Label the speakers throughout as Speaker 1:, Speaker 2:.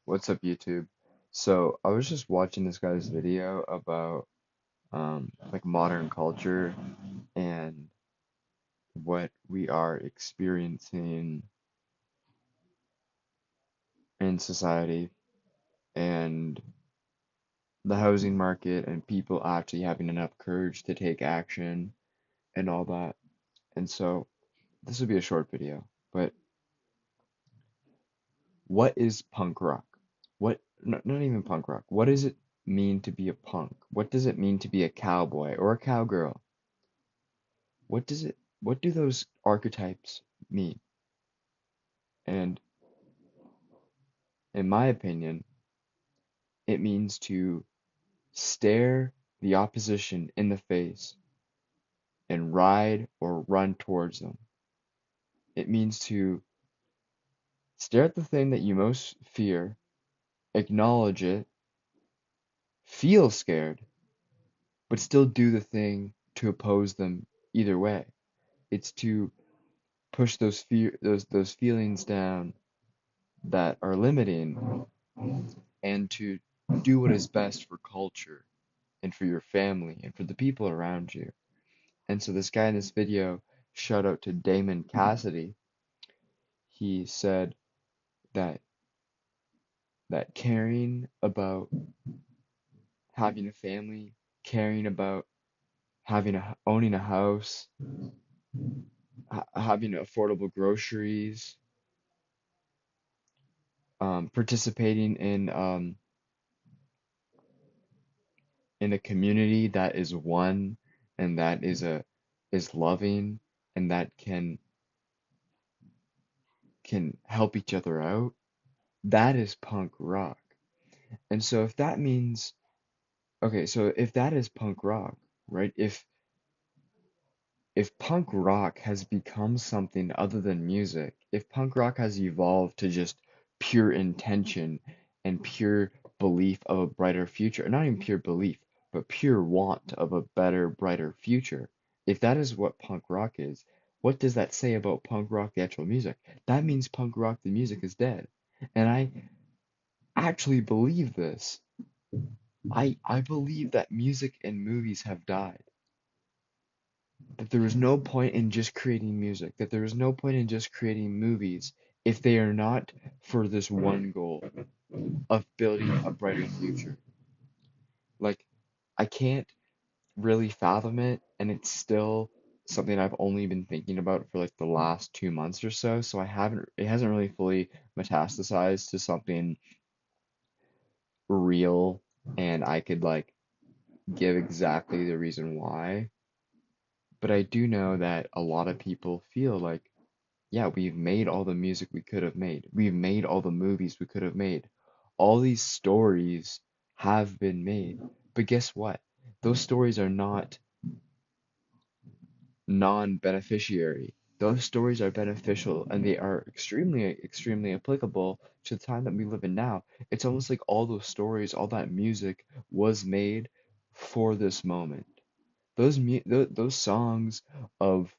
Speaker 1: What's up, YouTube? So I was just watching this guy's video about like modern culture and what we are experiencing in society and the housing market and people actually having enough courage to take action and all that. And so this will be a short video, but what is punk rock? Not even punk rock. What does it mean to be a punk? What does it mean to be a cowboy or a cowgirl? What do those archetypes mean? And in my opinion, it means to stare the opposition in the face and ride or run towards them. It means to stare at the thing that you most fear, acknowledge it, feel scared, but still do the thing to oppose them either way. It's to push those feelings down that are limiting and to do what is best for culture and for your family and for the people around you. And so this guy in this video, shout out to Damon Cassidy, he said that caring about having a family, caring about owning a house, having affordable groceries, participating in a community that is one and that is loving and that can help each other out. That is punk rock. And so if that means, okay, so if that is punk rock, right? If punk rock has become something other than music, if punk rock has evolved to just pure intention and pure belief of a brighter future, not even pure belief, but pure want of a better, brighter future, if that is what punk rock is, what does that say about punk rock, the actual music? That means punk rock, the music, is dead. And I actually believe this. I believe that music and movies have died. That there is no point in just creating music, that there is no point in just creating movies if they are not for this one goal of building a brighter future. Like, I can't really fathom it, and it's still something I've only been thinking about for like the last 2 months or so, so it hasn't really fully metastasized to something real, and I could like give exactly the reason why. But I do know that a lot of people feel like, yeah, we've made all the music we could have made. We've made all the movies we could have made. All these stories have been made. But guess what? Those stories are not non-beneficiary. Those stories are beneficial and they are extremely, extremely applicable to the time that we live in now. It's almost like all those stories, all that music was made for this moment. Those songs of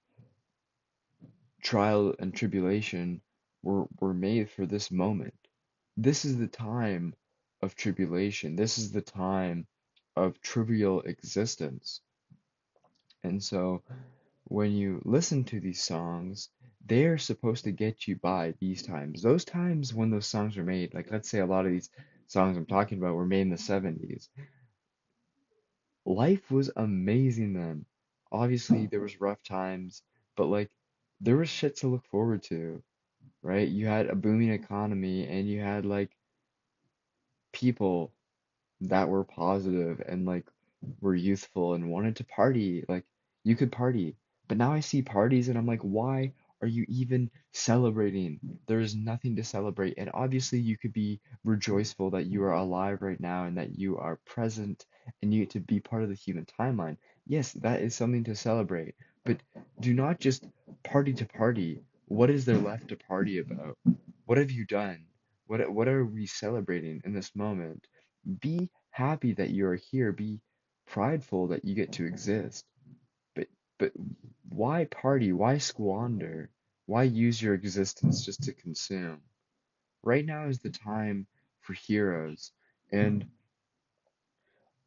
Speaker 1: trial and tribulation were made for this moment. This is the time of tribulation. This is the time of trivial existence. And so when you listen to these songs, they're supposed to get you by these times. Those times when those songs were made, like let's say a lot of these songs I'm talking about were made in the 70s. Life was amazing then. Obviously, there was rough times, but like there was shit to look forward to, right? You had a booming economy and you had like people that were positive and like were youthful and wanted to party. Like you could party. But now I see parties and I'm like, why are you even celebrating? There is nothing to celebrate. And obviously you could be rejoiceful that you are alive right now and that you are present and you get to be part of the human timeline. Yes, that is something to celebrate. But do not just party to party. What is there left to party about? What have you done? What are we celebrating in this moment? Be happy that you are here. Be prideful that you get to exist. But but why party? Why squander? Why use your existence just to consume? Right now is the time for heroes. And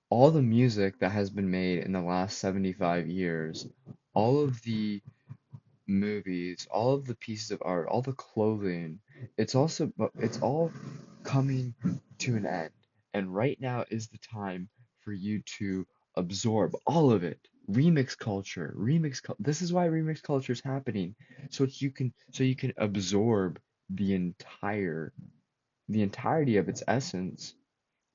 Speaker 1: all the music that has been made in the last 75 years, all of the movies, all of the pieces of art, all the clothing, it's all coming to an end. And right now is the time for you to absorb all of it. Remix culture, this is why remix culture is happening. So you can absorb the the entirety of its essence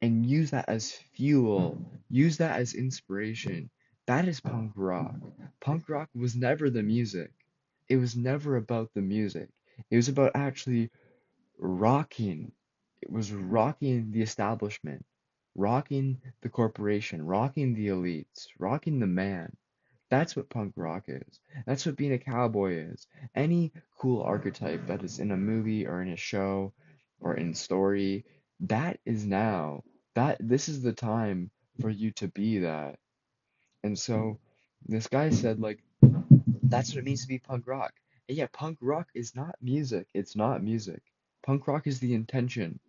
Speaker 1: and use that as fuel, use that as inspiration. That is punk rock. Punk rock was never the music. It was never about the music. It was about actually rocking. It was rocking the establishment, rocking the corporation, rocking the elites, rocking the man. That's what punk rock is. That's what being a cowboy is. Any cool archetype that is in a movie or in a show or in story, that is now. This is the time for you to be that. And so this guy said like that's what it means to be punk rock. And yeah, punk rock is not music. It's not music. Punk rock is the intention.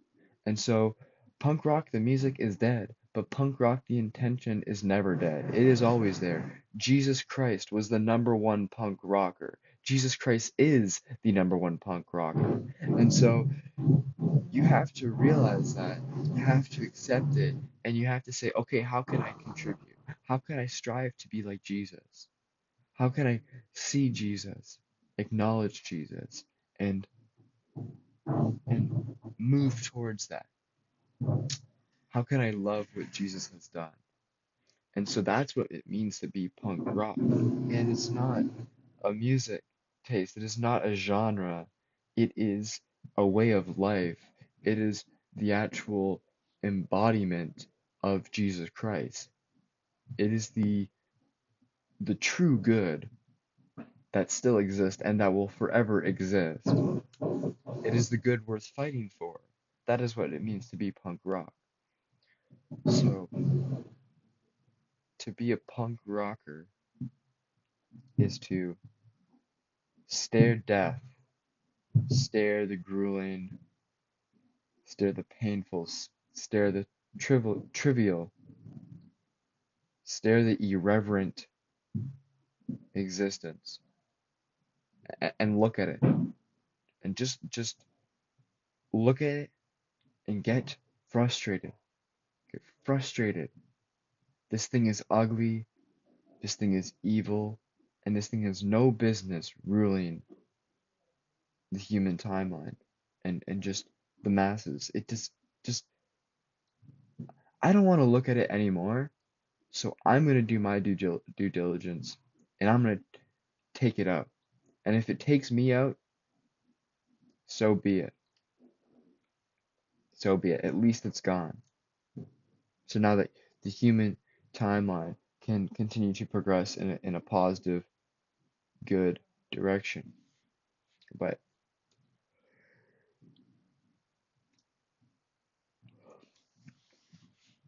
Speaker 1: And so, punk rock, the music is dead, but punk rock, the intention is never dead. It is always there. Jesus Christ was the number one punk rocker. Jesus Christ is the number one punk rocker. And so, you have to realize that. You have to accept it. And you have to say, okay, how can I contribute? How can I strive to be like Jesus? How can I see Jesus, acknowledge Jesus, and and move towards that? How can I love what Jesus has done? And so that's what it means to be punk rock. And it's not a music taste, it is not a genre, it is a way of life. It is the actual embodiment of Jesus Christ. It is the true good that still exists and that will forever exist. It is the good worth fighting for. That is what it means to be punk rock. So, to be a punk rocker is to stare death, stare the grueling, stare the painful, stare the trivial, stare the irreverent existence, and look at it, and just look at it and get frustrated. Get frustrated. This thing is ugly. This thing is evil, and this thing has no business ruling the human timeline and just the masses. It just I don't want to look at it anymore. So I'm gonna do my due diligence, and I'm gonna take it out. And if it takes me out, so be it. So be it. At least it's gone. So now that the human timeline can continue to progress in a positive, good direction. But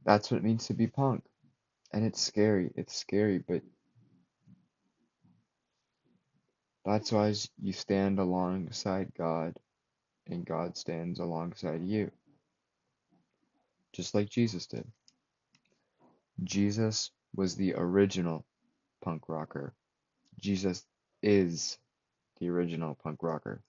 Speaker 1: that's what it means to be punk. And it's scary. It's scary, but that's why you stand alongside God, and God stands alongside you, just like Jesus did. Jesus was the original punk rocker. Jesus is the original punk rocker.